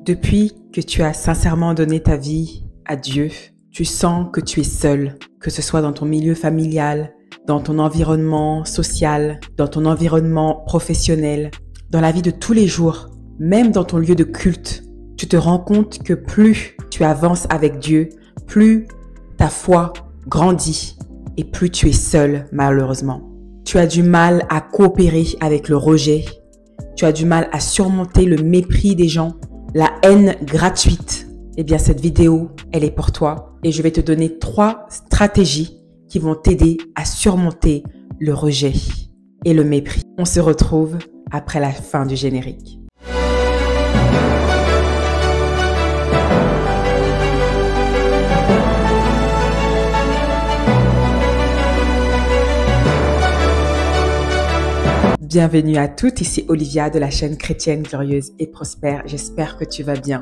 Depuis que tu as sincèrement donné ta vie à Dieu, tu sens que tu es seul, que ce soit dans ton milieu familial, dans ton environnement social, dans ton environnement professionnel, dans la vie de tous les jours, même dans ton lieu de culte. Tu te rends compte que plus tu avances avec Dieu, plus ta foi grandit et plus tu es seul, malheureusement. Tu as du mal à coopérer avec le rejet. Tu as du mal à surmonter le mépris des gens, la haine gratuite. Eh bien, cette vidéo, elle est pour toi et je vais te donner 3 stratégies qui vont t'aider à surmonter le rejet et le mépris. On se retrouve après la fin du générique. Bienvenue à toutes, ici Olivia de la chaîne Chrétienne Glorieuse et Prospère. J'espère que tu vas bien.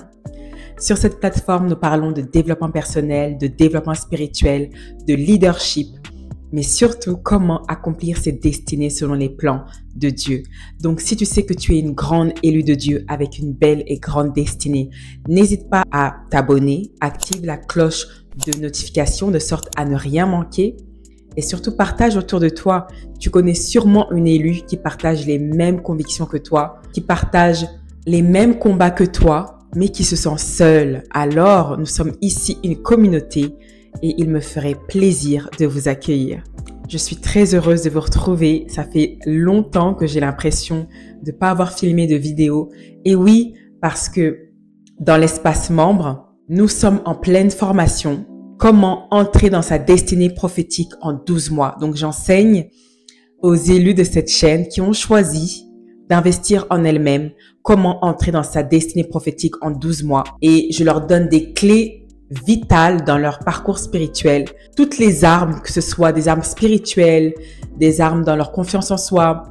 Sur cette plateforme, nous parlons de développement personnel, de développement spirituel, de leadership, mais surtout comment accomplir ses destinées selon les plans de Dieu. Donc, si tu sais que tu es une grande élue de Dieu avec une belle et grande destinée, n'hésite pas à t'abonner, active la cloche de notification de sorte à ne rien manquer. Et surtout, partage autour de toi. Tu connais sûrement une élue qui partage les mêmes convictions que toi, qui partage les mêmes combats que toi, mais qui se sent seule. Alors, nous sommes ici une communauté et il me ferait plaisir de vous accueillir. Je suis très heureuse de vous retrouver. Ça fait longtemps que j'ai l'impression de ne pas avoir filmé de vidéo. Et oui, parce que dans l'espace membre, nous sommes en pleine formation. Comment entrer dans sa destinée prophétique en 12 mois. Donc, j'enseigne aux élus de cette chaîne qui ont choisi d'investir en elles-mêmes, comment entrer dans sa destinée prophétique en 12 mois. Et je leur donne des clés vitales dans leur parcours spirituel. Toutes les armes, que ce soit des armes spirituelles, des armes dans leur confiance en soi,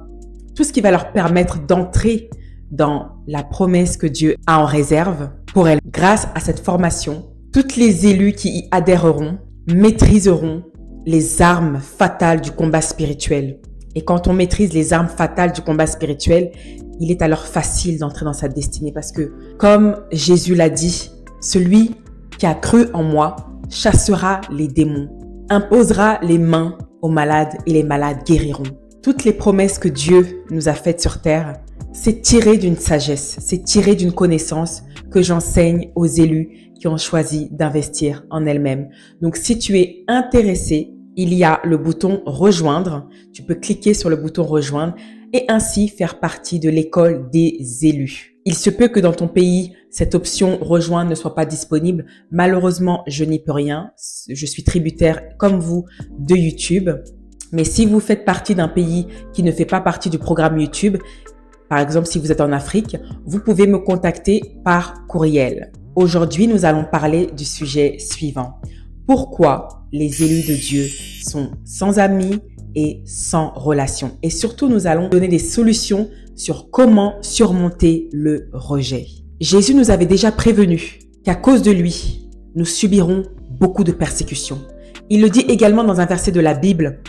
tout ce qui va leur permettre d'entrer dans la promesse que Dieu a en réserve pour elles. Grâce à cette formation, toutes les élus qui y adhéreront maîtriseront les armes fatales du combat spirituel. Et quand on maîtrise les armes fatales du combat spirituel, il est alors facile d'entrer dans sa destinée parce que, comme Jésus l'a dit, celui qui a cru en moi chassera les démons, imposera les mains aux malades et les malades guériront. Toutes les promesses que Dieu nous a faites sur terre, c'est tiré d'une sagesse, c'est tiré d'une connaissance que j'enseigne aux élus qui ont choisi d'investir en elles-mêmes. Donc, si tu es intéressé, il y a le bouton rejoindre. Tu peux cliquer sur le bouton rejoindre et ainsi faire partie de l'école des élus. Il se peut que dans ton pays, cette option rejoindre ne soit pas disponible. Malheureusement, je n'y peux rien. Je suis tributaire comme vous de YouTube. Mais si vous faites partie d'un pays qui ne fait pas partie du programme YouTube, par exemple, si vous êtes en Afrique, vous pouvez me contacter par courriel. Aujourd'hui, nous allons parler du sujet suivant. Pourquoi les élus de Dieu sont sans amis et sans relation? Et surtout, nous allons donner des solutions sur comment surmonter le rejet. Jésus nous avait déjà prévenu qu'à cause de lui, nous subirons beaucoup de persécutions. Il le dit également dans un verset de la Bible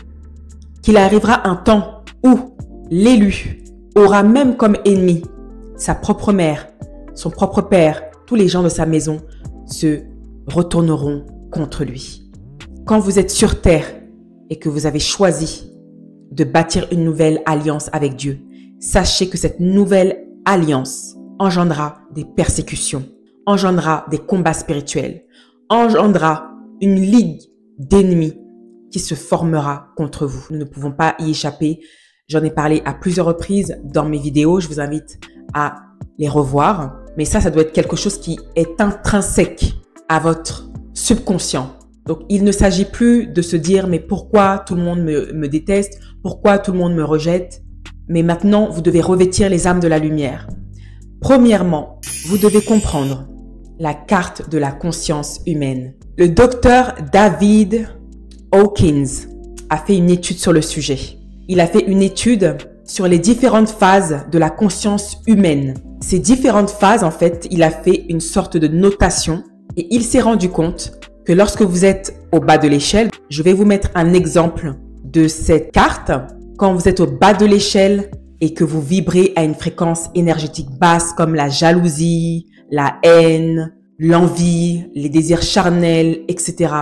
qu'il arrivera un temps où l'élu aura même comme ennemi sa propre mère, son propre père, tous les gens de sa maison se retourneront contre lui. Quand vous êtes sur terre et que vous avez choisi de bâtir une nouvelle alliance avec Dieu, sachez que cette nouvelle alliance engendrera des persécutions, engendrera des combats spirituels, engendrera une ligue d'ennemis qui se formera contre vous. Nous ne pouvons pas y échapper. J'en ai parlé à plusieurs reprises dans mes vidéos. Je vous invite à les revoir. Mais ça doit être quelque chose qui est intrinsèque à votre subconscient. Donc, il ne s'agit plus de se dire « mais pourquoi tout le monde me déteste? Pourquoi tout le monde me rejette ?» Mais maintenant, vous devez revêtir les armes de la lumière. Premièrement, vous devez comprendre la carte de la conscience humaine. Le docteur David Hawkins a fait une étude sur le sujet. Il a fait une étude sur les différentes phases de la conscience humaine. Ces différentes phases, en fait, il a fait une sorte de notation et il s'est rendu compte que lorsque vous êtes au bas de l'échelle, je vais vous mettre un exemple de cette carte. Quand vous êtes au bas de l'échelle et que vous vibrez à une fréquence énergétique basse comme la jalousie, la haine, l'envie, les désirs charnels, etc.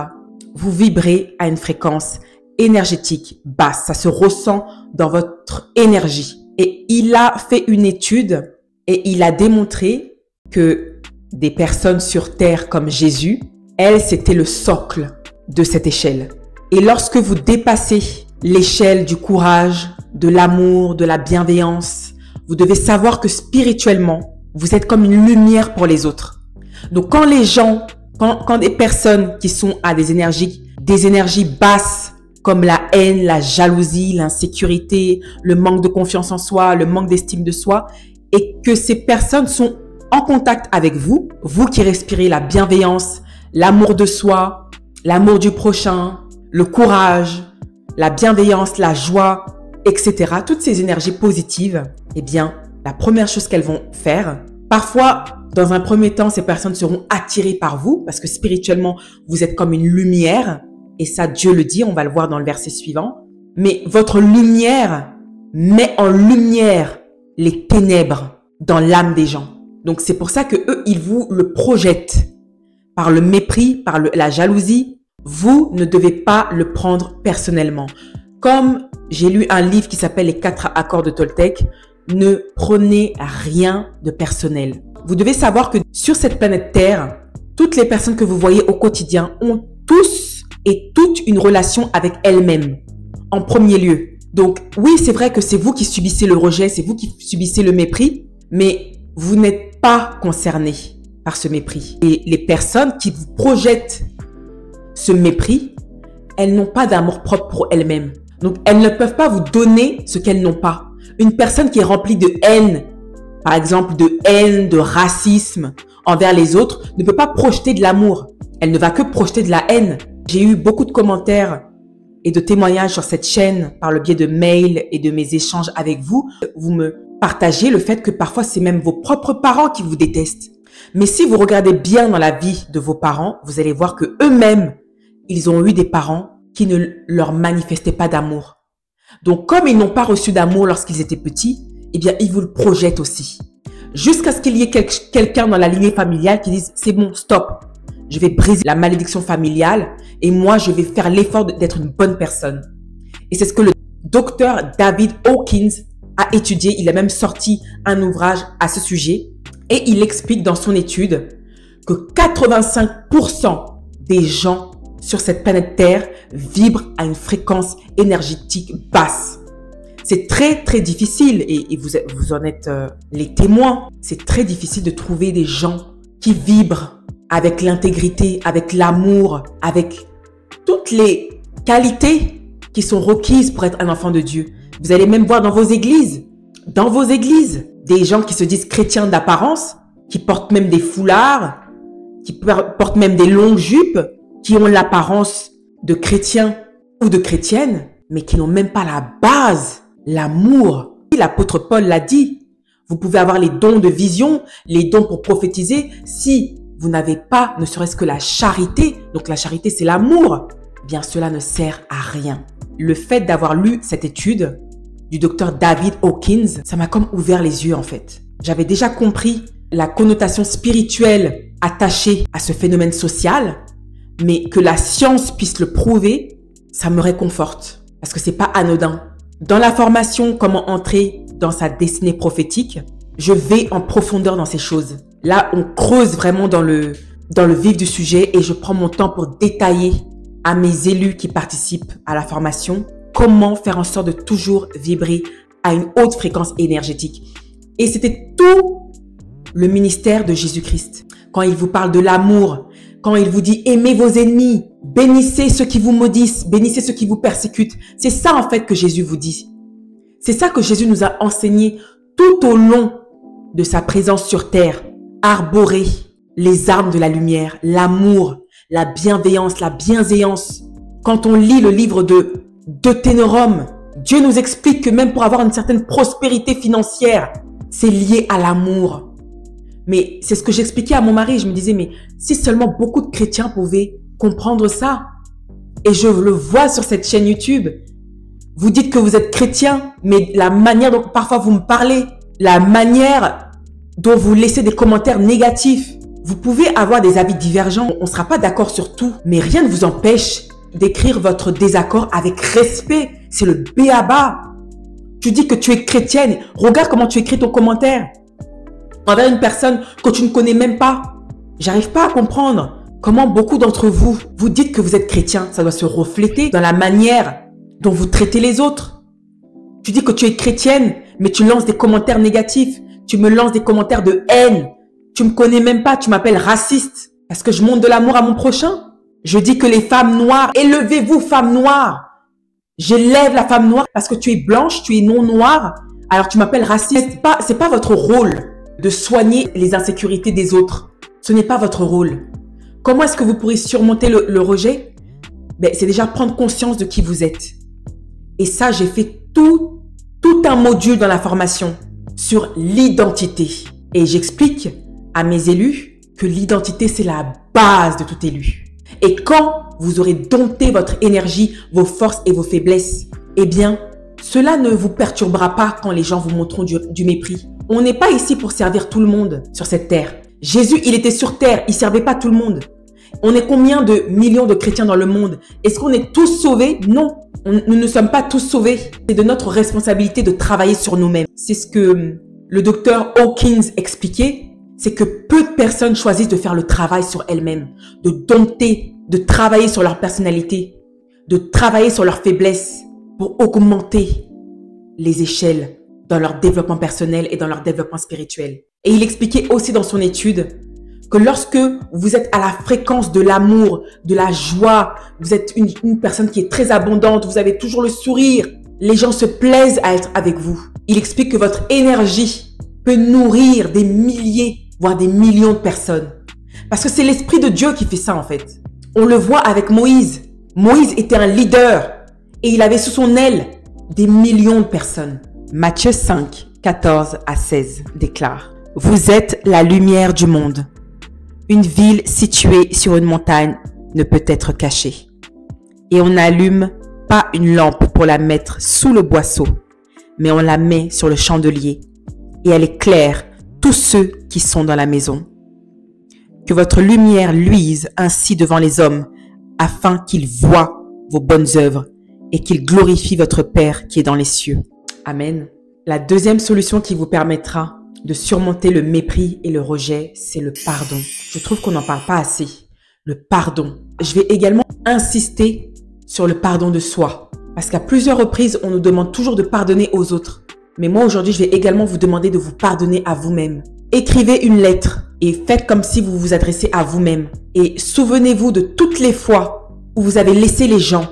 Vous vibrez à une fréquence énergétique basse. Ça se ressent dans votre énergie. Et il a fait une étude et il a démontré que des personnes sur Terre comme Jésus, elles, c'était le socle de cette échelle. Et lorsque vous dépassez l'échelle du courage, de l'amour, de la bienveillance, vous devez savoir que spirituellement, vous êtes comme une lumière pour les autres. Donc quand les gens, quand des personnes qui sont à des énergies basses, comme la haine, la jalousie, l'insécurité, le manque de confiance en soi, le manque d'estime de soi, et que ces personnes sont en contact avec vous, vous qui respirez la bienveillance, l'amour de soi, l'amour du prochain, le courage, la bienveillance, la joie, etc. Toutes ces énergies positives, eh bien, la première chose qu'elles vont faire, parfois, dans un premier temps, ces personnes seront attirées par vous parce que spirituellement, vous êtes comme une lumière. Et ça, Dieu le dit, on va le voir dans le verset suivant. Mais votre lumière met en lumière les ténèbres dans l'âme des gens. Donc, c'est pour ça que eux, ils vous le projettent par le mépris, par la jalousie. Vous ne devez pas le prendre personnellement. Comme j'ai lu un livre qui s'appelle Les 4 accords de Toltec, ne prenez rien de personnel. Vous devez savoir que sur cette planète Terre, toutes les personnes que vous voyez au quotidien ont tous et toutes une relation avec elles-mêmes, en premier lieu. Donc oui, c'est vrai que c'est vous qui subissez le rejet, c'est vous qui subissez le mépris, mais vous n'êtes pas concerné par ce mépris. Et les personnes qui vous projettent ce mépris, elles n'ont pas d'amour propre pour elles-mêmes. Donc elles ne peuvent pas vous donner ce qu'elles n'ont pas. Une personne qui est remplie de haine, par exemple de haine, de racisme envers les autres, ne peut pas projeter de l'amour. Elle ne va que projeter de la haine. J'ai eu beaucoup de commentaires et de témoignages sur cette chaîne par le biais de mails et de mes échanges avec vous. Vous me partagez le fait que parfois c'est même vos propres parents qui vous détestent. Mais si vous regardez bien dans la vie de vos parents, vous allez voir que eux-mêmes, ils ont eu des parents qui ne leur manifestaient pas d'amour. Donc, comme ils n'ont pas reçu d'amour lorsqu'ils étaient petits, eh bien, ils vous le projettent aussi. Jusqu'à ce qu'il y ait quelqu'un dans la lignée familiale qui dise « c'est bon, stop, je vais briser la malédiction familiale et moi, je vais faire l'effort d'être une bonne personne. » Et c'est ce que le docteur David Hawkins a étudié. Il a même sorti un ouvrage à ce sujet et il explique dans son étude que 85% des gens sur cette planète Terre vibrent à une fréquence énergétique basse. C'est très, très difficile et vous en êtes les témoins. C'est très difficile de trouver des gens qui vibrent avec l'intégrité, avec l'amour, avec toutes les qualités qui sont requises pour être un enfant de Dieu. Vous allez même voir dans vos églises, des gens qui se disent chrétiens d'apparence, qui portent même des foulards, qui portent même des longues jupes, qui ont l'apparence de chrétiens ou de chrétiennes, mais qui n'ont même pas la base, l'amour. L'apôtre Paul l'a dit, vous pouvez avoir les dons de vision, les dons pour prophétiser, si vous n'avez pas ne serait-ce que la charité, donc la charité c'est l'amour, eh bien cela ne sert à rien. Le fait d'avoir lu cette étude du docteur David Hawkins, ça m'a comme ouvert les yeux en fait. J'avais déjà compris la connotation spirituelle attachée à ce phénomène social, mais que la science puisse le prouver, ça me réconforte parce que c'est pas anodin. Dans la formation Comment entrer dans sa destinée prophétique, je vais en profondeur dans ces choses. Là, on creuse vraiment dans le vif du sujet et je prends mon temps pour détailler à mes élus qui participent à la formation comment faire en sorte de toujours vibrer à une haute fréquence énergétique. Et c'était tout le ministère de Jésus-Christ. Quand il vous parle de l'amour, quand il vous dit aimez vos ennemis, bénissez ceux qui vous maudissent, bénissez ceux qui vous persécutent. C'est ça en fait que Jésus vous dit. C'est ça que Jésus nous a enseigné tout au long de sa présence sur terre. Arborer les armes de la lumière, l'amour, la bienveillance, la bienséance. Quand on lit le livre de Deutéronome, Dieu nous explique que même pour avoir une certaine prospérité financière, c'est lié à l'amour. Mais c'est ce que j'expliquais à mon mari. Je me disais, mais si seulement beaucoup de chrétiens pouvaient comprendre ça. Et je le vois sur cette chaîne YouTube. Vous dites que vous êtes chrétien, mais la manière dont parfois vous me parlez, la manière dont vous laissez des commentaires négatifs. Vous pouvez avoir des avis divergents, on ne sera pas d'accord sur tout, mais rien ne vous empêche d'écrire votre désaccord avec respect. C'est le b.a.-ba. Tu dis que tu es chrétienne, regarde comment tu écris ton commentaire envers une personne que tu ne connais même pas. J'arrive pas à comprendre comment beaucoup d'entre vous, vous dites que vous êtes chrétien. Ça doit se refléter dans la manière dont vous traitez les autres. Tu dis que tu es chrétienne, mais tu lances des commentaires négatifs. Tu me lances des commentaires de haine. Tu me connais même pas, tu m'appelles raciste. Parce que je montre de l'amour à mon prochain. Je dis que les femmes noires, élevez-vous femmes noires. J'élève la femme noire parce que tu es blanche, tu es non noire. Alors tu m'appelles raciste. C'est pas votre rôle de soigner les insécurités des autres. Ce n'est pas votre rôle. Comment est-ce que vous pourrez surmonter le rejet? C'est déjà prendre conscience de qui vous êtes. Et ça, j'ai fait tout un module dans la formation sur l'identité. Et j'explique à mes élus que l'identité, c'est la base de tout élu. Et quand vous aurez dompté votre énergie, vos forces et vos faiblesses, eh bien, cela ne vous perturbera pas quand les gens vous montreront du mépris. On n'est pas ici pour servir tout le monde sur cette terre. Jésus, il était sur terre, il servait pas tout le monde. On est combien de millions de chrétiens dans le monde? Est-ce qu'on est tous sauvés? Non, nous ne sommes pas tous sauvés. C'est de notre responsabilité de travailler sur nous-mêmes. C'est ce que le docteur Hawkins expliquait, c'est que peu de personnes choisissent de faire le travail sur elles-mêmes, de dompter, de travailler sur leur personnalité, de travailler sur leurs faiblesses pour augmenter les échelles dans leur développement personnel et dans leur développement spirituel. Et il expliquait aussi dans son étude que lorsque vous êtes à la fréquence de l'amour, de la joie, vous êtes une personne qui est très abondante, vous avez toujours le sourire, les gens se plaisent à être avec vous. Il explique que votre énergie peut nourrir des milliers, voire des millions de personnes. Parce que c'est l'Esprit de Dieu qui fait ça en fait. On le voit avec Moïse. Moïse était un leader et il avait sous son aile des millions de personnes. Matthieu 5, 14 à 16 déclare: Vous êtes la lumière du monde. Une ville située sur une montagne ne peut être cachée. Et on n'allume pas une lampe pour la mettre sous le boisseau, mais on la met sur le chandelier et elle éclaire tous ceux qui sont dans la maison. Que votre lumière luise ainsi devant les hommes, afin qu'ils voient vos bonnes œuvres et qu'ils glorifient votre Père qui est dans les cieux. Amen. La deuxième solution qui vous permettra de surmonter le mépris et le rejet, c'est le pardon. Je trouve qu'on n'en parle pas assez. Le pardon. Je vais également insister sur le pardon de soi. Parce qu'à plusieurs reprises, on nous demande toujours de pardonner aux autres. Mais moi, aujourd'hui, je vais également vous demander de vous pardonner à vous-même. Écrivez une lettre et faites comme si vous vous adressez à vous-même. Et souvenez-vous de toutes les fois où vous avez laissé les gens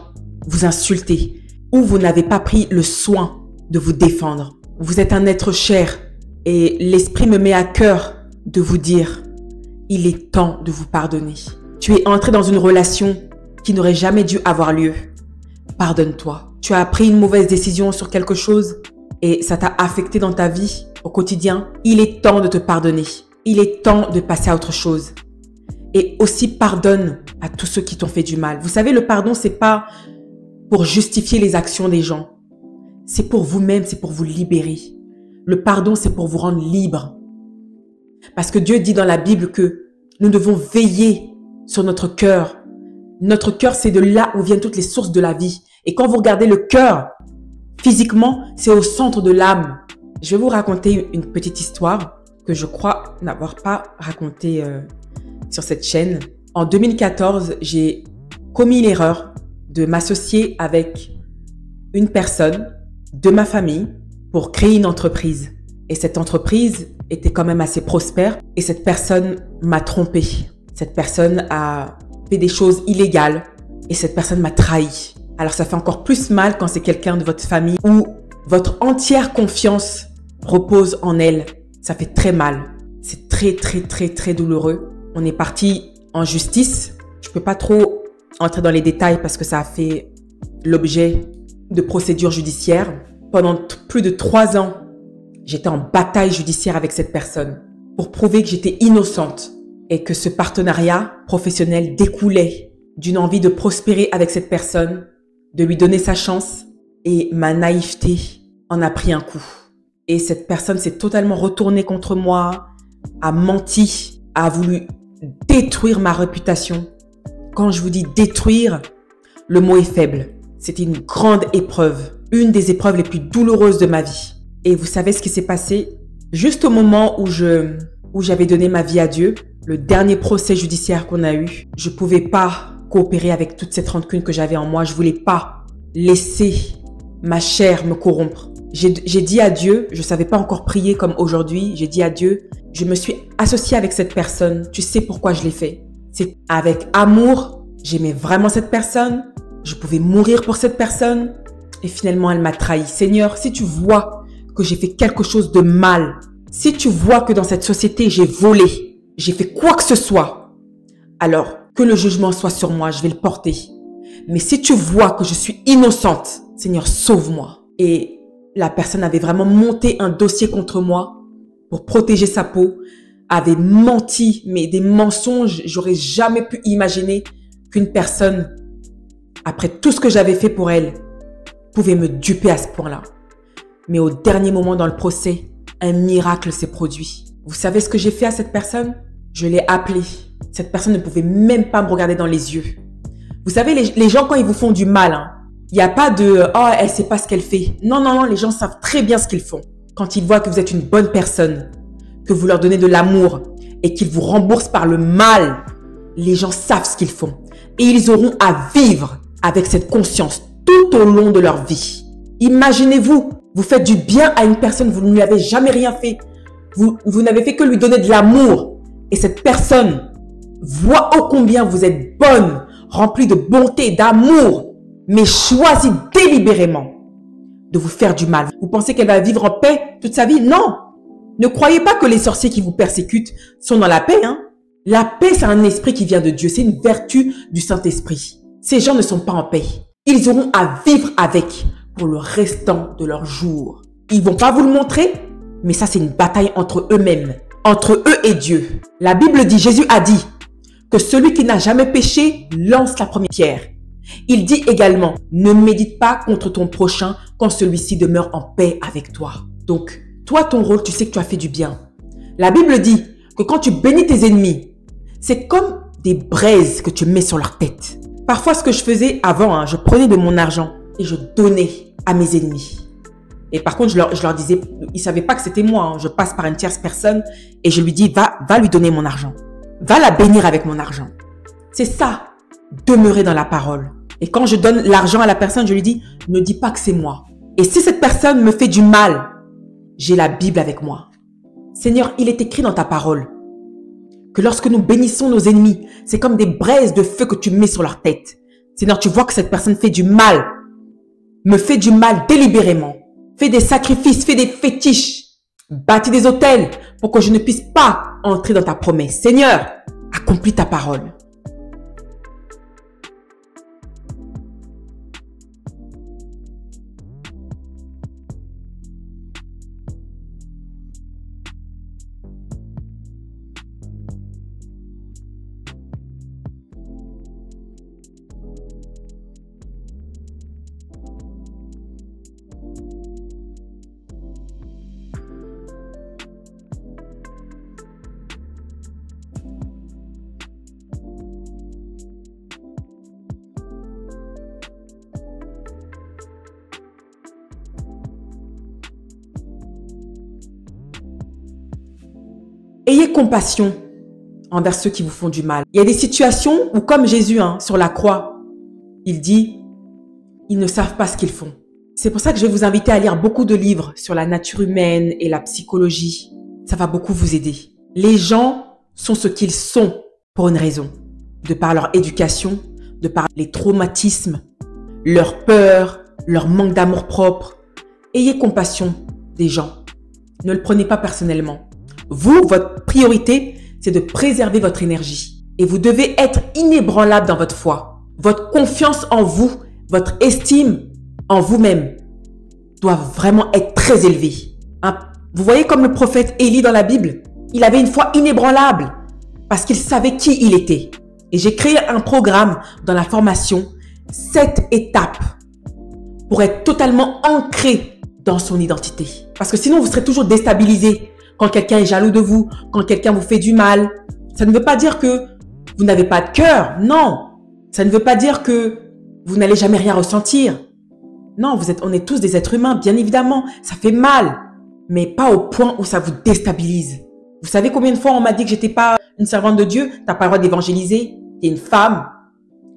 vous insulter, où vous n'avez pas pris le soin de vous défendre. Vous êtes un être cher et l'Esprit me met à cœur de vous dire, il est temps de vous pardonner. Tu es entré dans une relation qui n'aurait jamais dû avoir lieu. Pardonne-toi. Tu as pris une mauvaise décision sur quelque chose et ça t'a affecté dans ta vie au quotidien. Il est temps de te pardonner. Il est temps de passer à autre chose. Et aussi pardonne à tous ceux qui t'ont fait du mal. Vous savez, le pardon, c'est pas pour justifier les actions des gens. C'est pour vous-même, c'est pour vous libérer. Le pardon, c'est pour vous rendre libre. Parce que Dieu dit dans la Bible que nous devons veiller sur notre cœur. Notre cœur, c'est de là où viennent toutes les sources de la vie. Et quand vous regardez le cœur, physiquement, c'est au centre de l'âme. Je vais vous raconter une petite histoire que je crois n'avoir pas racontée sur cette chaîne. En 2014, j'ai commis l'erreur de m'associer avec une personne de ma famille pour créer une entreprise. Et cette entreprise était quand même assez prospère et cette personne m'a trompée. Cette personne a fait des choses illégales et cette personne m'a trahi. Alors ça fait encore plus mal quand c'est quelqu'un de votre famille où votre entière confiance repose en elle. Ça fait très mal. C'est très douloureux. On est parti en justice. Je peux pas trop entrer dans les détails parce que ça a fait l'objet de procédures judiciaires. Pendant plus de 3 ans, j'étais en bataille judiciaire avec cette personne pour prouver que j'étais innocente et que ce partenariat professionnel découlait d'une envie de prospérer avec cette personne, de lui donner sa chance, et ma naïveté en a pris un coup. Et cette personne s'est totalement retournée contre moi. a menti, a voulu détruire ma réputation. Quand je vous dis détruire, le mot est faible. C'était une grande épreuve, une des épreuves les plus douloureuses de ma vie. Et vous savez ce qui s'est passé? Juste au moment où j'avais donné ma vie à Dieu, le dernier procès judiciaire qu'on a eu, je ne pouvais pas coopérer avec toute cette rancune que j'avais en moi. Je ne voulais pas laisser ma chair me corrompre. J'ai dit à Dieu, je ne savais pas encore prier comme aujourd'hui, j'ai dit à Dieu, je me suis associée avec cette personne, tu sais pourquoi je l'ai fait. C'est avec amour, j'aimais vraiment cette personne, je pouvais mourir pour cette personne et finalement elle m'a trahi. Seigneur, si tu vois que j'ai fait quelque chose de mal, si tu vois que dans cette société j'ai volé, j'ai fait quoi que ce soit, alors que le jugement soit sur moi, je vais le porter. Mais si tu vois que je suis innocente, Seigneur, sauve-moi. Et la personne avait vraiment monté un dossier contre moi pour protéger sa peau, avait menti, mais des mensonges, j'aurais jamais pu imaginer qu'une personne, après tout ce que j'avais fait pour elle, pouvait me duper à ce point-là. Mais au dernier moment dans le procès, un miracle s'est produit. Vous savez ce que j'ai fait à cette personne? Je l'ai appelée. Cette personne ne pouvait même pas me regarder dans les yeux. Vous savez, les gens, quand ils vous font du mal, hein, il n'y a pas de « Oh, elle ne sait pas ce qu'elle fait ». Non, non, non, les gens savent très bien ce qu'ils font. Quand ils voient que vous êtes une bonne personne, que vous leur donnez de l'amour et qu'ils vous remboursent par le mal, les gens savent ce qu'ils font. Et ils auront à vivre avec cette conscience tout au long de leur vie. Imaginez-vous, vous faites du bien à une personne, vous ne lui avez jamais rien fait. Vous n'avez fait que lui donner de l'amour. Et cette personne voit ô combien vous êtes bonne, remplie de bonté, d'amour, mais choisit délibérément de vous faire du mal. Vous pensez qu'elle va vivre en paix toute sa vie? Non! Ne croyez pas que les sorciers qui vous persécutent sont dans la paix. Hein? La paix, c'est un esprit qui vient de Dieu. C'est une vertu du Saint-Esprit. Ces gens ne sont pas en paix. Ils auront à vivre avec pour le restant de leurs jours. Ils vont pas vous le montrer, mais ça, c'est une bataille entre eux-mêmes, entre eux et Dieu. La Bible dit, Jésus a dit que celui qui n'a jamais péché lance la première pierre. Il dit également, ne médite pas contre ton prochain quand celui-ci demeure en paix avec toi. Donc, toi, ton rôle, tu sais que tu as fait du bien. La Bible dit que quand tu bénis tes ennemis, c'est comme des braises que tu mets sur leur tête. Parfois, ce que je faisais avant, je prenais de mon argent et je donnais à mes ennemis. Et par contre, je leur disais, ils ne savaient pas que c'était moi. Je passe par une tierce personne et je lui dis, va lui donner mon argent. Va la bénir avec mon argent. C'est ça, demeurer dans la parole. Et quand je donne l'argent à la personne, je lui dis, ne dis pas que c'est moi. Et si cette personne me fait du mal, j'ai la Bible avec moi. Seigneur, il est écrit dans ta parole que lorsque nous bénissons nos ennemis, c'est comme des braises de feu que tu mets sur leur tête. Seigneur, tu vois que cette personne fait du mal, me fait du mal délibérément, fait des sacrifices, fait des fétiches, bâtit des autels pour que je ne puisse pas entrer dans ta promesse. Seigneur, accomplis ta parole. Ayez compassion envers ceux qui vous font du mal. Il y a des situations où, comme Jésus, sur la croix, il dit, ils ne savent pas ce qu'ils font. C'est pour ça que je vais vous inviter à lire beaucoup de livres sur la nature humaine et la psychologie. Ça va beaucoup vous aider. Les gens sont ce qu'ils sont pour une raison. De par leur éducation, de par les traumatismes, leur peur, leur manque d'amour propre. Ayez compassion des gens. Ne le prenez pas personnellement. Vous, votre priorité, c'est de préserver votre énergie. Et vous devez être inébranlable dans votre foi. Votre confiance en vous, votre estime en vous-même doit vraiment être très élevée. Vous voyez comme le prophète Élie dans la Bible, il avait une foi inébranlable parce qu'il savait qui il était. Et j'ai créé un programme dans la formation 7 étapes pour être totalement ancré dans son identité. Parce que sinon, vous serez toujours déstabilisé. quand quelqu'un est jaloux de vous, quand quelqu'un vous fait du mal. Ça ne veut pas dire que vous n'avez pas de cœur. Non. Ça ne veut pas dire que vous n'allez jamais rien ressentir. Non, on est tous des êtres humains, bien évidemment. Ça fait mal, mais pas au point où ça vous déstabilise. Vous savez combien de fois on m'a dit que j'étais pas une servante de Dieu? T'as pas le droit d'évangéliser. T'es une femme.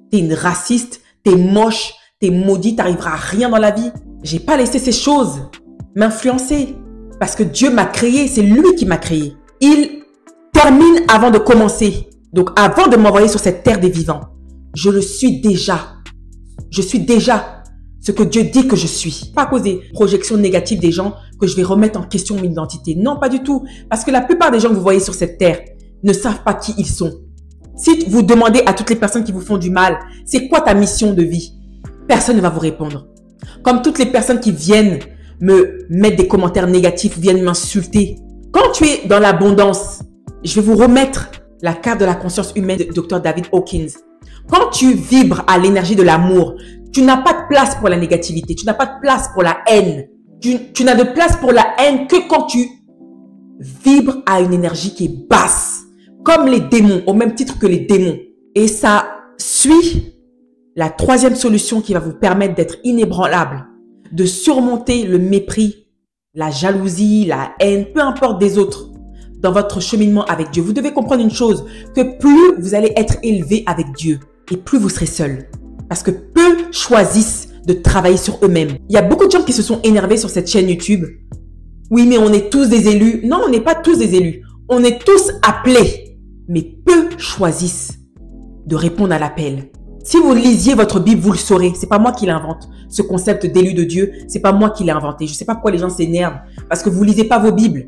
T'es une raciste. T'es moche. T'es maudit. T'arriveras à rien dans la vie. J'ai pas laissé ces choses m'influencer. Parce que Dieu m'a créé. C'est lui qui m'a créé. Il termine avant de commencer. Donc avant de m'envoyer sur cette terre des vivants, je le suis déjà. Je suis déjà ce que Dieu dit que je suis. Pas à cause des projections négatives des gens que je vais remettre en question mon identité. Non, pas du tout. Parce que la plupart des gens que vous voyez sur cette terre ne savent pas qui ils sont. Si vous demandez à toutes les personnes qui vous font du mal, c'est quoi ta mission de vie? Personne ne va vous répondre. Comme toutes les personnes qui viennent me mettre des commentaires négatifs, viennent m'insulter. Quand tu es dans l'abondance, je vais vous remettre la carte de la conscience humaine de Dr. David Hawkins. Quand tu vibres à l'énergie de l'amour, tu n'as pas de place pour la négativité, tu n'as pas de place pour la haine. Tu n'as de place pour la haine que quand tu vibres à une énergie qui est basse, comme les démons, au même titre que les démons. Et ça suit la troisième solution qui va vous permettre d'être inébranlable, de surmonter le mépris, la jalousie, la haine, peu importe des autres, dans votre cheminement avec Dieu. Vous devez comprendre une chose, que plus vous allez être élevé avec Dieu, et plus vous serez seul. Parce que peu choisissent de travailler sur eux-mêmes. Il y a beaucoup de gens qui se sont énervés sur cette chaîne YouTube. Oui, mais on est tous des élus. Non, on n'est pas tous des élus. On est tous appelés. Mais peu choisissent de répondre à l'appel. Si vous lisiez votre Bible, vous le saurez. C'est pas moi qui l'invente. Ce concept d'élu de Dieu, c'est pas moi qui l'ai inventé. Je sais pas pourquoi les gens s'énervent. Parce que vous lisez pas vos Bibles.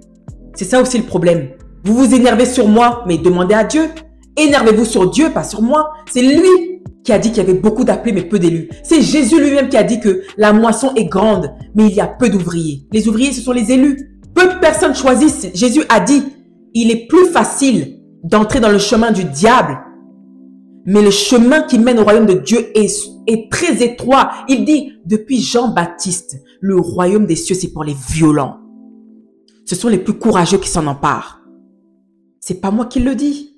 C'est ça aussi le problème. Vous vous énervez sur moi, mais demandez à Dieu. Énervez-vous sur Dieu, pas sur moi. C'est lui qui a dit qu'il y avait beaucoup d'appelés, mais peu d'élus. C'est Jésus lui-même qui a dit que la moisson est grande, mais il y a peu d'ouvriers. Les ouvriers, ce sont les élus. Peu de personnes choisissent. Jésus a dit, il est plus facile d'entrer dans le chemin du diable, mais le chemin qui mène au royaume de Dieu est très étroit. Il dit, depuis Jean-Baptiste, le royaume des cieux, c'est pour les violents. Ce sont les plus courageux qui s'en emparent. C'est pas moi qui le dis.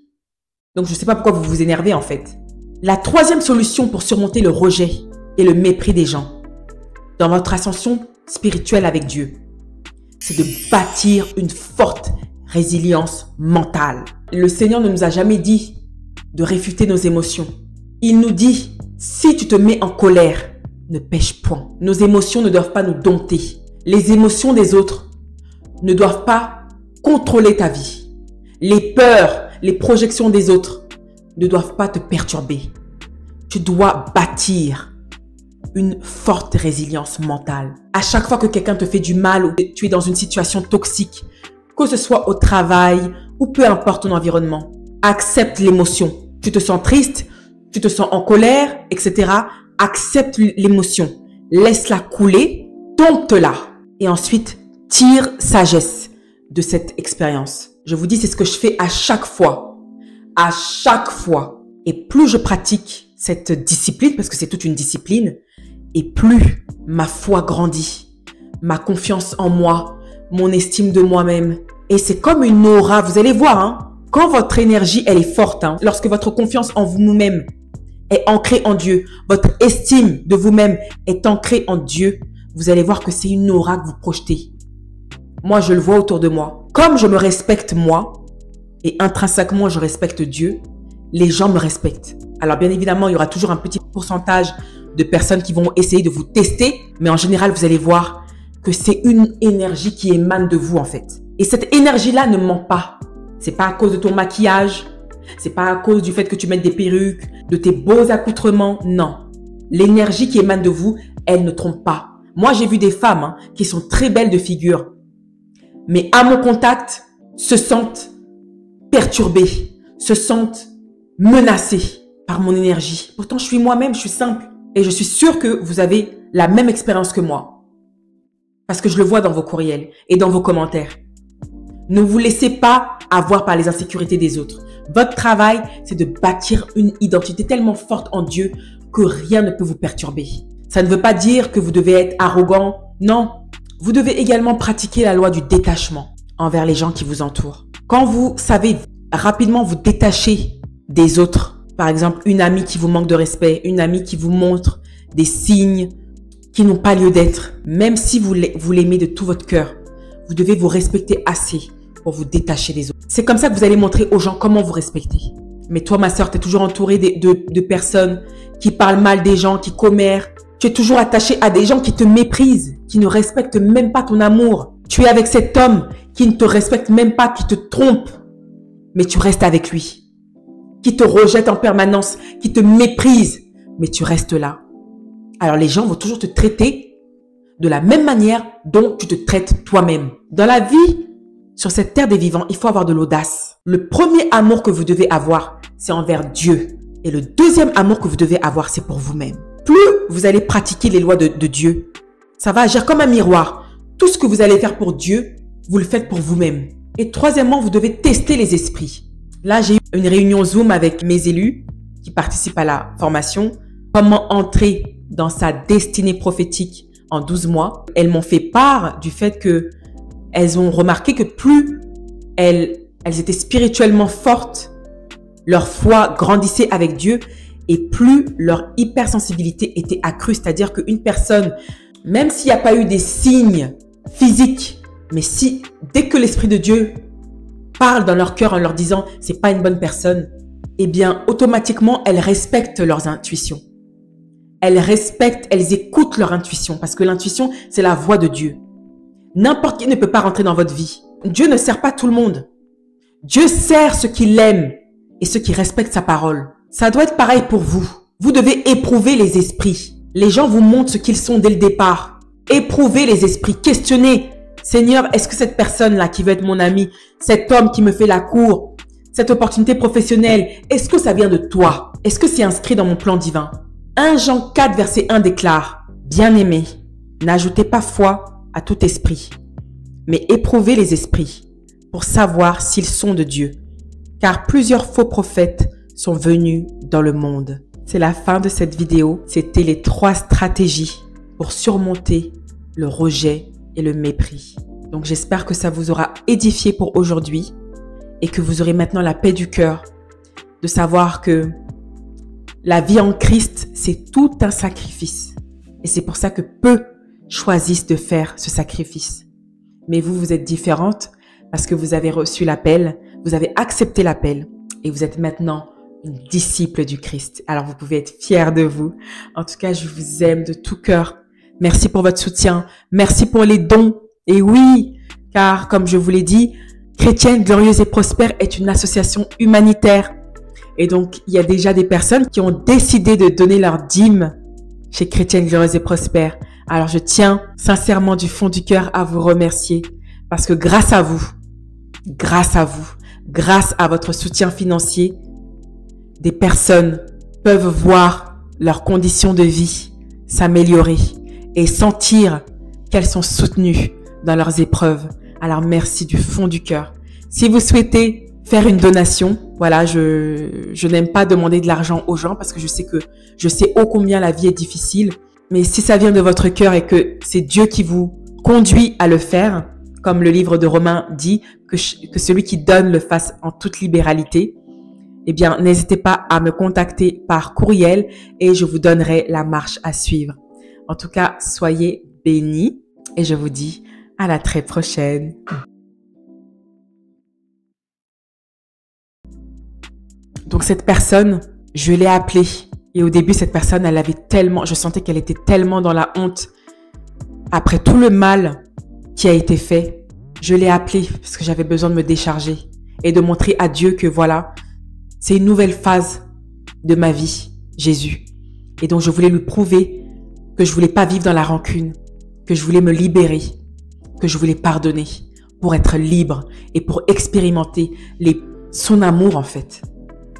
Donc, je ne sais pas pourquoi vous vous énervez en fait. La troisième solution pour surmonter le rejet et le mépris des gens dans votre ascension spirituelle avec Dieu, c'est de bâtir une forte résilience mentale. Le Seigneur ne nous a jamais dit de réfuter nos émotions. Il nous dit, si tu te mets en colère, ne pêche point. Nos émotions ne doivent pas nous dompter. Les émotions des autres ne doivent pas contrôler ta vie. Les peurs, les projections des autres ne doivent pas te perturber. Tu dois bâtir une forte résilience mentale. À chaque fois que quelqu'un te fait du mal ou que tu es dans une situation toxique, que ce soit au travail ou peu importe ton environnement, accepte l'émotion. Tu te sens triste, tu te sens en colère, etc. Accepte l'émotion. Laisse-la couler, dompte-la. Et ensuite, tire sagesse de cette expérience. Je vous dis, c'est ce que je fais à chaque fois. À chaque fois. Et plus je pratique cette discipline, parce que c'est toute une discipline, et plus ma foi grandit, ma confiance en moi, mon estime de moi-même. Et c'est comme une aura, vous allez voir, hein, quand votre énergie, elle est forte, hein, lorsque votre confiance en vous-même est ancrée en Dieu, votre estime de vous-même est ancrée en Dieu, vous allez voir que c'est une aura que vous projetez. Moi, je le vois autour de moi. Comme je me respecte moi, et intrinsèquement, je respecte Dieu, les gens me respectent. Alors, bien évidemment, il y aura toujours un petit pourcentage de personnes qui vont essayer de vous tester, mais en général, vous allez voir que c'est une énergie qui émane de vous, en fait. Et cette énergie-là ne ment pas. C'est pas à cause de ton maquillage, c'est pas à cause du fait que tu mettes des perruques, de tes beaux accoutrements, non. L'énergie qui émane de vous, elle ne trompe pas. Moi, j'ai vu des femmes qui sont très belles de figure, mais à mon contact, se sentent perturbées, se sentent menacées par mon énergie. Pourtant, je suis moi-même, je suis simple. Et je suis sûre que vous avez la même expérience que moi. Parce que je le vois dans vos courriels et dans vos commentaires. Ne vous laissez pas avoir par les insécurités des autres. Votre travail, c'est de bâtir une identité tellement forte en Dieu que rien ne peut vous perturber. Ça ne veut pas dire que vous devez être arrogant. Non, vous devez également pratiquer la loi du détachement. envers les gens qui vous entourent. Quand vous savez rapidement vous détacher des autres, par exemple une amie qui vous manque de respect, une amie qui vous montre des signes qui n'ont pas lieu d'être, même si vous l'aimez de tout votre cœur, vous devez vous respecter assez pour vous détacher des autres. C'est comme ça que vous allez montrer aux gens comment vous respectez. Mais toi, ma sœur, tu es toujours entourée de personnes qui parlent mal des gens, qui commèrent. Tu es toujours attaché à des gens qui te méprisent, qui ne respectent même pas ton amour. Tu es avec cet homme qui ne te respecte même pas, qui te trompe, mais tu restes avec lui. Qui te rejette en permanence, qui te méprise, mais tu restes là. Alors les gens vont toujours te traiter de la même manière dont tu te traites toi-même. Dans la vie, sur cette terre des vivants, il faut avoir de l'audace. Le premier amour que vous devez avoir, c'est envers Dieu. Et le deuxième amour que vous devez avoir, c'est pour vous-même. Plus vous allez pratiquer les lois de Dieu, ça va agir comme un miroir. Tout ce que vous allez faire pour Dieu, vous le faites pour vous-même. Et troisièmement, vous devez tester les esprits. Là, j'ai eu une réunion Zoom avec mes élus qui participent à la formation. Comment entrer dans sa destinée prophétique en 12 mois. Elles m'ont fait part du fait que elles ont remarqué que plus elles étaient spirituellement fortes, leur foi grandissait avec Dieu et plus leur hypersensibilité était accrue. C'est-à-dire qu'une personne, même s'il n'y a pas eu des signes physiques, mais si dès que l'Esprit de Dieu parle dans leur cœur en leur disant « c'est pas une bonne personne », eh bien automatiquement elles respectent leurs intuitions. Elles écoutent leur intuition parce que l'intuition, c'est la voix de Dieu. N'importe qui ne peut pas rentrer dans votre vie. Dieu ne sert pas tout le monde. Dieu sert ceux qui l'aiment et ceux qui respectent sa parole. Ça doit être pareil pour vous. Vous devez éprouver les esprits. Les gens vous montrent ce qu'ils sont dès le départ. Éprouvez les esprits. Questionnez. Seigneur, est-ce que cette personne-là qui veut être mon ami, cet homme qui me fait la cour, cette opportunité professionnelle, est-ce que ça vient de toi? Est-ce que c'est inscrit dans mon plan divin? 1 Jean 4, verset 1 déclare « Bien-aimés, n'ajoutez pas foi à tout esprit, mais éprouvez les esprits pour savoir s'ils sont de Dieu, car plusieurs faux prophètes sont venus dans le monde. » C'est la fin de cette vidéo. C'était les 3 stratégies pour surmonter le rejet et le mépris. Donc j'espère que ça vous aura édifié pour aujourd'hui et que vous aurez maintenant la paix du cœur de savoir que la vie en Christ, c'est tout un sacrifice. Et c'est pour ça que peu choisissent de faire ce sacrifice. Mais vous, vous êtes différente parce que vous avez reçu l'appel, vous avez accepté l'appel et vous êtes maintenant une disciple du Christ. Alors vous pouvez être fiers de vous. En tout cas, je vous aime de tout cœur. Merci pour votre soutien. Merci pour les dons. Et oui, car comme je vous l'ai dit, Chrétienne Glorieuse et Prospère est une association humanitaire. Et donc, il y a déjà des personnes qui ont décidé de donner leur dîme chez Chrétienne Glorieuse et Prospère. Alors, je tiens sincèrement du fond du cœur à vous remercier parce que grâce à vous, grâce à votre soutien financier, des personnes peuvent voir leurs conditions de vie s'améliorer et sentir qu'elles sont soutenues dans leurs épreuves. Alors, merci du fond du cœur. Si vous souhaitez faire une donation, voilà, je n'aime pas demander de l'argent aux gens parce que je sais ô combien la vie est difficile. Mais si ça vient de votre cœur et que c'est Dieu qui vous conduit à le faire, comme le livre de Romains dit, que celui qui donne le fasse en toute libéralité, eh bien, n'hésitez pas à me contacter par courriel et je vous donnerai la marche à suivre. En tout cas, soyez bénis et je vous dis à la très prochaine. Donc cette personne, je l'ai appelée. Et au début, cette personne, je sentais qu'elle était tellement dans la honte. Après tout le mal qui a été fait, je l'ai appelée parce que j'avais besoin de me décharger et de montrer à Dieu que voilà, c'est une nouvelle phase de ma vie, Jésus. Et donc, je voulais lui prouver que je voulais pas vivre dans la rancune, que je voulais me libérer, que je voulais pardonner pour être libre et pour expérimenter son amour en fait.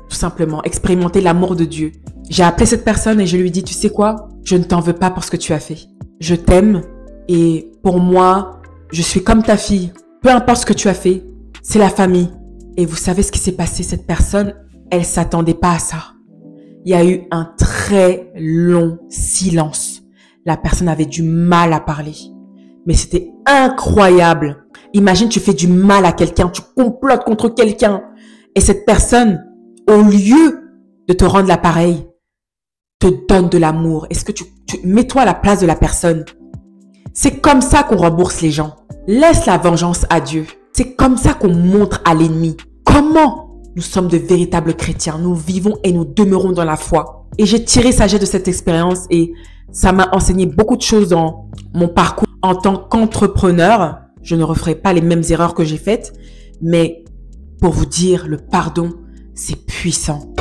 Tout simplement, expérimenter l'amour de Dieu. J'ai appelé cette personne et je lui ai dit, tu sais quoi? Je ne t'en veux pas pour ce que tu as fait. Je t'aime et pour moi, je suis comme ta fille. Peu importe ce que tu as fait, c'est la famille. Et vous savez ce qui s'est passé? Cette personne, elle s'attendait pas à ça. Il y a eu un très long silence. La personne avait du mal à parler. Mais c'était incroyable. Imagine, tu fais du mal à quelqu'un, tu complotes contre quelqu'un et cette personne, au lieu de te rendre l'appareil, te donne de l'amour. Est-ce que tu mets-toi à la place de la personne? C'est comme ça qu'on rembourse les gens. Laisse la vengeance à Dieu. C'est comme ça qu'on montre à l'ennemi comment nous sommes de véritables chrétiens. Nous vivons et nous demeurons dans la foi. Et j'ai tiré sagesse de cette expérience et ça m'a enseigné beaucoup de choses dans mon parcours en tant qu'entrepreneur. Je ne referai pas les mêmes erreurs que j'ai faites, mais pour vous dire, le pardon, c'est puissant.